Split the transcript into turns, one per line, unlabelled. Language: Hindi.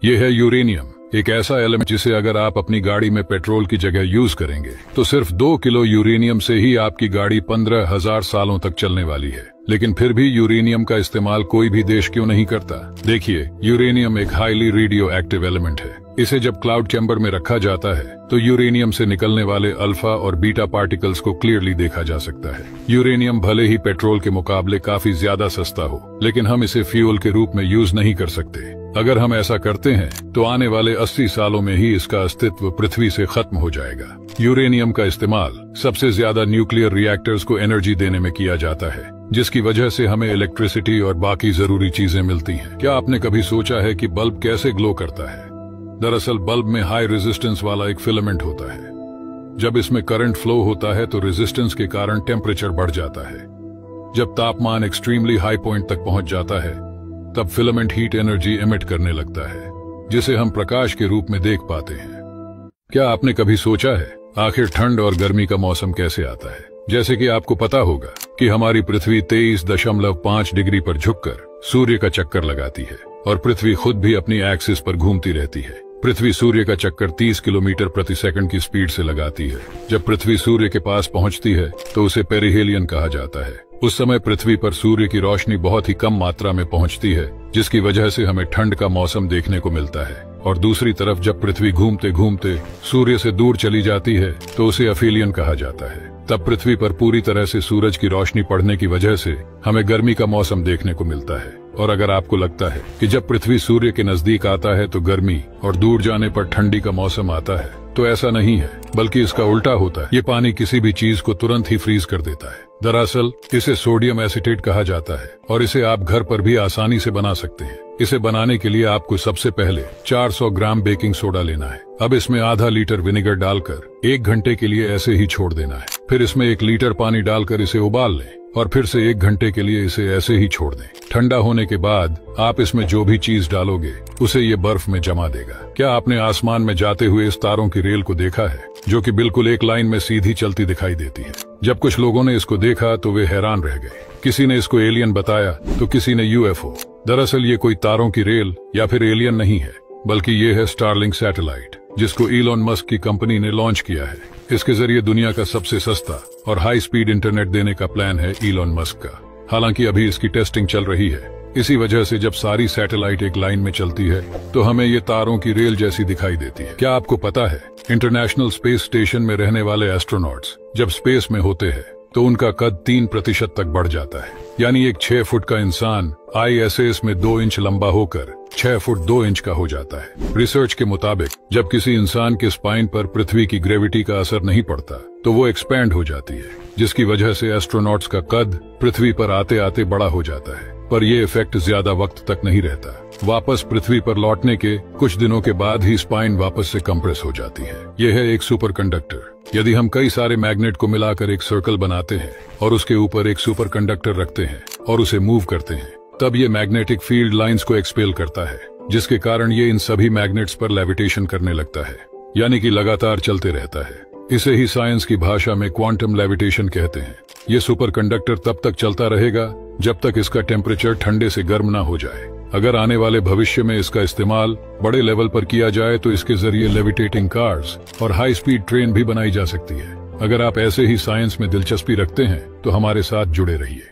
ये है यूरेनियम, एक ऐसा एलिमेंट जिसे अगर आप अपनी गाड़ी में पेट्रोल की जगह यूज करेंगे तो सिर्फ 2 किलो यूरेनियम से ही आपकी गाड़ी 15,000 सालों तक चलने वाली है। लेकिन फिर भी यूरेनियम का इस्तेमाल कोई भी देश क्यों नहीं करता? देखिए, यूरेनियम एक हाईली रेडियो एक्टिव एलिमेंट है। इसे जब क्लाउड चैम्बर में रखा जाता है तो यूरेनियम से निकलने वाले अल्फा और बीटा पार्टिकल्स को क्लियरली देखा जा सकता है। यूरेनियम भले ही पेट्रोल के मुकाबले काफी ज्यादा सस्ता हो, लेकिन हम इसे फ्यूल के रूप में यूज नहीं कर सकते। अगर हम ऐसा करते हैं तो आने वाले 80 सालों में ही इसका अस्तित्व पृथ्वी से खत्म हो जाएगा। यूरेनियम का इस्तेमाल सबसे ज्यादा न्यूक्लियर रिएक्टर्स को एनर्जी देने में किया जाता है, जिसकी वजह से हमें इलेक्ट्रिसिटी और बाकी जरूरी चीजें मिलती हैं। क्या आपने कभी सोचा है कि बल्ब कैसे ग्लो करता है? दरअसल बल्ब में हाई रेजिस्टेंस वाला एक फिलामेंट होता है। जब इसमें करंट फ्लो होता है तो रेजिस्टेंस के कारण टेम्परेचर बढ़ जाता है। जब तापमान एक्सट्रीमली हाई पॉइंट तक पहुंच जाता है तब फिलामेंट हीट एनर्जी एमिट करने लगता है, जिसे हम प्रकाश के रूप में देख पाते हैं। क्या आपने कभी सोचा है आखिर ठंड और गर्मी का मौसम कैसे आता है? जैसे कि आपको पता होगा कि हमारी पृथ्वी 23.5 डिग्री पर झुककर सूर्य का चक्कर लगाती है और पृथ्वी खुद भी अपनी एक्सिस पर घूमती रहती है। पृथ्वी सूर्य का चक्कर 30 किलोमीटर प्रति सेकंड की स्पीड से लगाती है। जब पृथ्वी सूर्य के पास पहुंचती है तो उसे पेरिहेलियन कहा जाता है। उस समय पृथ्वी पर सूर्य की रोशनी बहुत ही कम मात्रा में पहुंचती है, जिसकी वजह से हमें ठंड का मौसम देखने को मिलता है। और दूसरी तरफ जब पृथ्वी घूमते घूमते सूर्य से दूर चली जाती है तो उसे अफीलियन कहा जाता है। तब पृथ्वी पर पूरी तरह से सूरज की रोशनी पड़ने की वजह से हमें गर्मी का मौसम देखने को मिलता है। और अगर आपको लगता है कि जब पृथ्वी सूर्य के नजदीक आता है तो गर्मी और दूर जाने पर ठंडी का मौसम आता है, तो ऐसा नहीं है, बल्कि इसका उल्टा होता है। ये पानी किसी भी चीज को तुरंत ही फ्रीज कर देता है। दरअसल इसे सोडियम एसीटेट कहा जाता है और इसे आप घर पर भी आसानी से बना सकते हैं। इसे बनाने के लिए आपको सबसे पहले 400 ग्राम बेकिंग सोडा लेना है। अब इसमें आधा लीटर विनेगर डालकर 1 घंटे के लिए ऐसे ही छोड़ देना है। फिर इसमें 1 लीटर पानी डालकर इसे उबाल लें और फिर से 1 घंटे के लिए इसे ऐसे ही छोड़ दें। ठंडा होने के बाद आप इसमें जो भी चीज डालोगे उसे ये बर्फ में जमा देगा। क्या आपने आसमान में जाते हुए इस तारों की रेल को देखा है, जो कि बिल्कुल एक लाइन में सीधी चलती दिखाई देती है? जब कुछ लोगों ने इसको देखा तो वे हैरान रह गए। किसी ने इसको एलियन बताया तो किसी ने यूएफओ। दरअसल ये कोई तारों की रेल या फिर एलियन नहीं है, बल्कि ये है स्टारलिंक सैटेलाइट, जिसको इलॉन मस्क की कंपनी ने लॉन्च किया है। इसके जरिए दुनिया का सबसे सस्ता और हाई स्पीड इंटरनेट देने का प्लान है इलॉन मस्क का। हालांकि अभी इसकी टेस्टिंग चल रही है। इसी वजह से जब सारी सैटेलाइट एक लाइन में चलती है तो हमें ये तारों की रेल जैसी दिखाई देती है। क्या आपको पता है इंटरनेशनल स्पेस स्टेशन में रहने वाले एस्ट्रोनॉट्स जब स्पेस में होते हैं तो उनका कद 3% तक बढ़ जाता है। यानी एक 6 फुट का इंसान ISS में 2 इंच लंबा होकर 6 फुट 2 इंच का हो जाता है। रिसर्च के मुताबिक जब किसी इंसान के स्पाइन पर पृथ्वी की ग्रेविटी का असर नहीं पड़ता तो वो एक्सपैंड हो जाती है, जिसकी वजह से एस्ट्रोनॉट्स का कद पृथ्वी पर आते आते बड़ा हो जाता है। पर ये इफेक्ट ज्यादा वक्त तक नहीं रहता। वापस पृथ्वी पर लौटने के कुछ दिनों के बाद ही स्पाइन वापस से कंप्रेस हो जाती है। यह है एक सुपर कंडक्टर। यदि हम कई सारे मैग्नेट को मिलाकर एक सर्कल बनाते हैं और उसके ऊपर एक सुपर कंडक्टर रखते हैं और उसे मूव करते हैं, तब ये मैग्नेटिक फील्ड लाइंस को एक्सपेल करता है, जिसके कारण ये इन सभी मैग्नेट्स पर लेविटेशन करने लगता है, यानी कि लगातार चलते रहता है। इसे ही साइंस की भाषा में क्वांटम लेविटेशन कहते हैं। ये सुपर कंडक्टर तब तक चलता रहेगा जब तक इसका टेम्परेचर ठंडे से गर्म ना हो जाए। अगर आने वाले भविष्य में इसका इस्तेमाल बड़े लेवल पर किया जाए तो इसके जरिए लेविटेटिंग कार्स और हाई स्पीड ट्रेन भी बनाई जा सकती है। अगर आप ऐसे ही साइंस में दिलचस्पी रखते हैं तो हमारे साथ जुड़े रहिए।